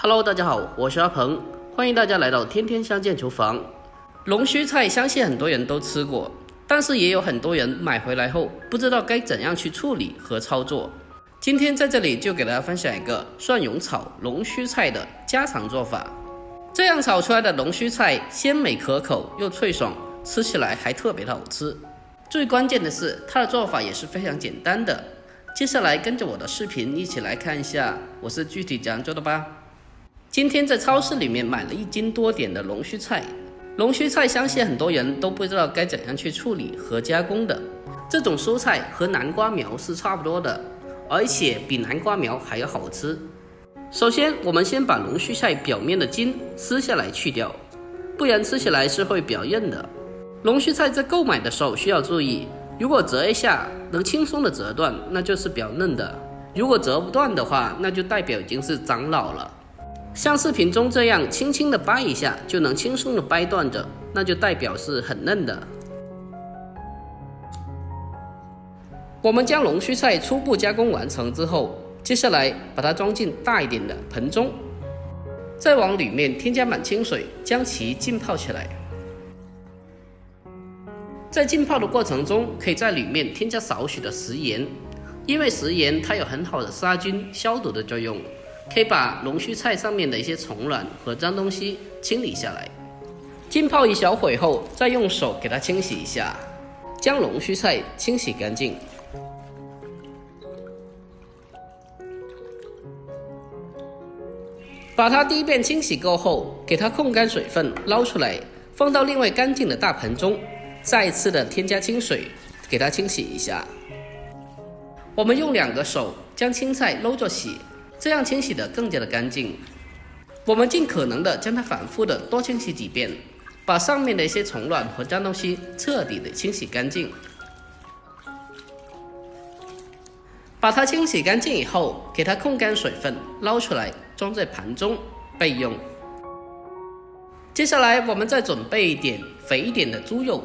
Hello， 大家好，我是阿鹏，欢迎大家来到天天相见厨房。龙须菜相信很多人都吃过，但是也有很多人买回来后不知道该怎样去处理和操作。今天在这里就给大家分享一个蒜蓉炒龙须菜的家常做法。这样炒出来的龙须菜鲜美可口又脆爽，吃起来还特别的好吃。最关键的是它的做法也是非常简单的。接下来跟着我的视频一起来看一下我是具体怎样做的吧。今天在超市里面买了1斤多点的龙须菜。龙须菜相信很多人都不知道该怎样去处理和加工的。这种蔬菜和南瓜苗是差不多的，而且比南瓜苗还要好吃。首先我们先把龙须菜表面的筋撕下来去掉，不然吃起来是会比较韧的。龙须菜在购买的时候需要注意，如果折一下能轻松的折断，那就是比较嫩的；如果折不断的话，那就代表已经是长老了。像视频中这样轻轻的掰一下就能轻松的掰断的，那就代表是很嫩的。我们将龙须菜初步加工完成之后，接下来把它装进大一点的盆中，再往里面添加满清水，将其浸泡起来。在浸泡的过程中，可以在里面添加少许的食盐，因为食盐它有很好的杀菌消毒的作用，可以把龙须菜上面的一些虫卵和脏东西清理下来。浸泡一小会后，再用手给它清洗一下，将龙须菜清洗干净。把它第一遍清洗过后，给它控干水分，捞出来，放到另外干净的大盆中，再一次的添加清水，给它清洗一下。我们用2个手将青菜搂着洗，这样清洗的更加的干净。我们尽可能的将它反复的多清洗几遍，把上面的一些虫卵和脏东西彻底的清洗干净。把它清洗干净以后，给它控干水分，捞出来，装在盘中备用。接下来我们再准备一点肥一点的猪肉，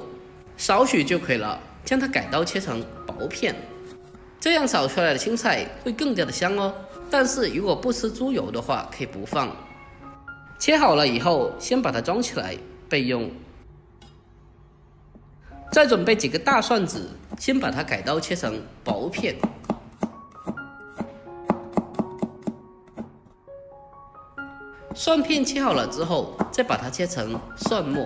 少许就可以了，将它改刀切成薄片，这样炒出来的青菜会更加的香哦。但是如果不吃猪油的话，可以不放。切好了以后，先把它装起来备用。再准备几个大蒜子，先把它改刀切成薄片。蒜片切好了之后，再把它切成蒜末。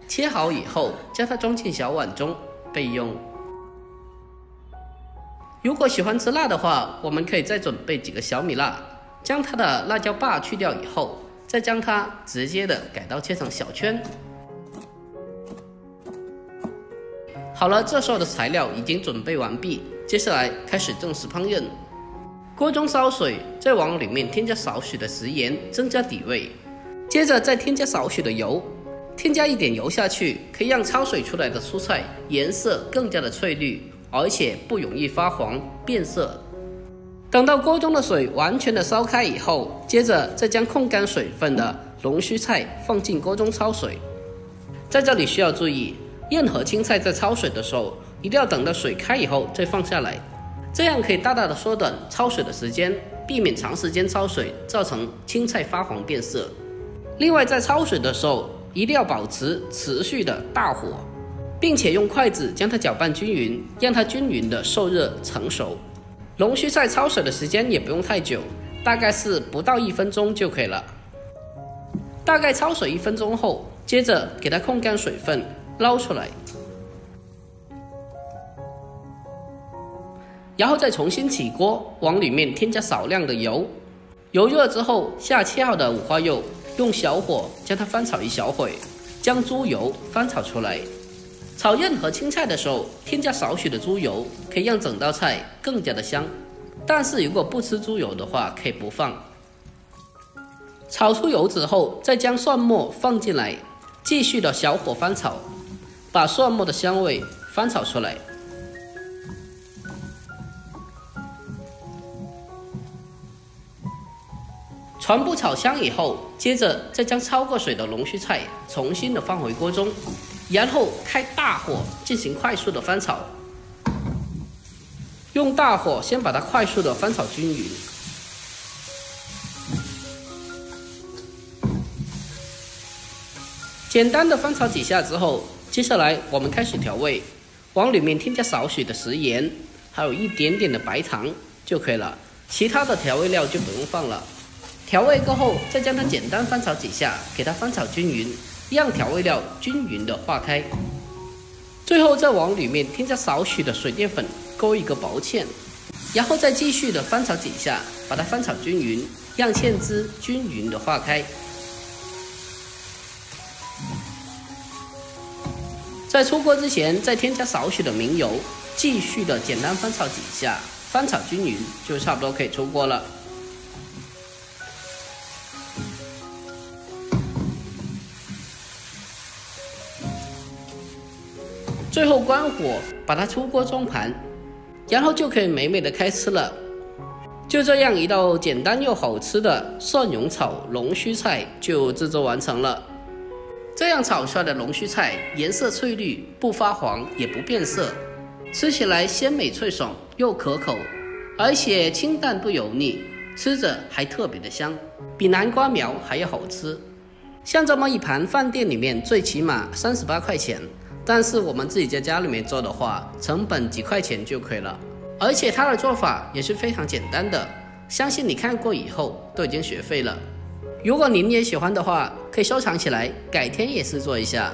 切好以后，将它装进小碗中备用。如果喜欢吃辣的话，我们可以再准备几个小米辣，将它的辣椒把去掉以后，再将它直接的改刀切成小圈。好了，这时候的材料已经准备完毕，接下来开始正式烹饪。锅中烧水，再往里面添加少许的食盐，增加底味。接着再添加少许的油，添加一点油下去，可以让焯水出来的蔬菜颜色更加的翠绿，而且不容易发黄变色。等到锅中的水完全的烧开以后，接着再将控干水分的龙须菜放进锅中焯水。在这里需要注意，任何青菜在焯水的时候，一定要等到水开以后再放下来，这样可以大大的缩短焯水的时间，避免长时间焯水造成青菜发黄变色。另外在焯水的时候，一定要保持持续的大火，并且用筷子将它搅拌均匀，让它均匀的受热成熟。龙须菜焯水的时间也不用太久，大概是不到1分钟就可以了。大概焯水1分钟后，接着给它控干水分，捞出来，然后再重新起锅，往里面添加少量的油。油热之后，下切好的五花肉，用小火将它翻炒一小会，将猪油翻炒出来。炒任何青菜的时候，添加少许的猪油，可以让整道菜更加的香。但是如果不吃猪油的话，可以不放。炒出油脂后，再将蒜末放进来，继续的小火翻炒，把蒜末的香味翻炒出来。全部炒香以后，接着再将焯过水的龙须菜重新的放回锅中，然后开大火进行快速的翻炒，用大火先把它快速的翻炒均匀。简单的翻炒几下之后，接下来我们开始调味，往里面添加少许的食盐，还有一点点的白糖就可以了，其他的调味料就不用放了。调味过后，再将它简单翻炒几下，给它翻炒均匀，让调味料均匀的化开。最后再往里面添加少许的水淀粉，勾一个薄芡，然后再继续的翻炒几下，把它翻炒均匀，让芡汁均匀的化开。在出锅之前，再添加少许的明油，继续的简单翻炒几下，翻炒均匀就差不多可以出锅了。最后关火，把它出锅装盘，然后就可以美美的开吃了。就这样，一道简单又好吃的蒜蓉炒龙须菜就制作完成了。这样炒出来的龙须菜颜色翠绿，不发黄也不变色，吃起来鲜美脆爽又可口，而且清淡不油腻，吃着还特别的香，比南瓜苗还要好吃。像这么一盘饭店里面最起码38块钱，但是我们自己在家里面做的话，成本几块钱就可以了。而且它的做法也是非常简单的，相信你看过以后都已经学会了。如果您也喜欢的话，可以收藏起来，改天也试做一下。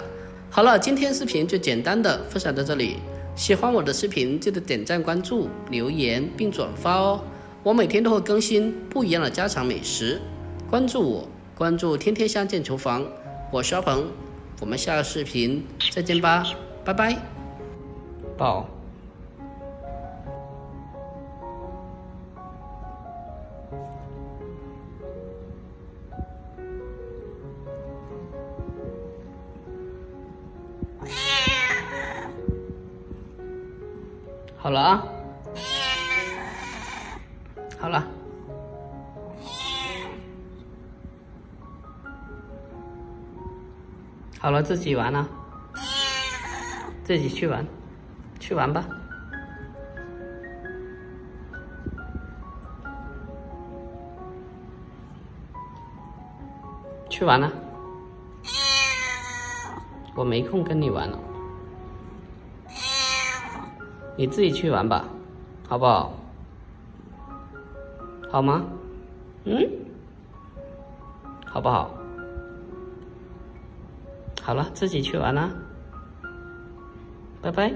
好了，今天视频就简单的分享到这里。喜欢我的视频，记得点赞、关注、留言并转发哦。我每天都会更新不一样的家常美食，关注我，关注天天相见厨房，我是阿鹏，我们下个视频再见吧，拜拜。抱。好了啊，好了，好了，自己玩了，自己去玩，去玩吧，去玩了，我没空跟你玩了。你自己去玩吧，好不好？好吗？好不好？好了，自己去玩啦，拜拜。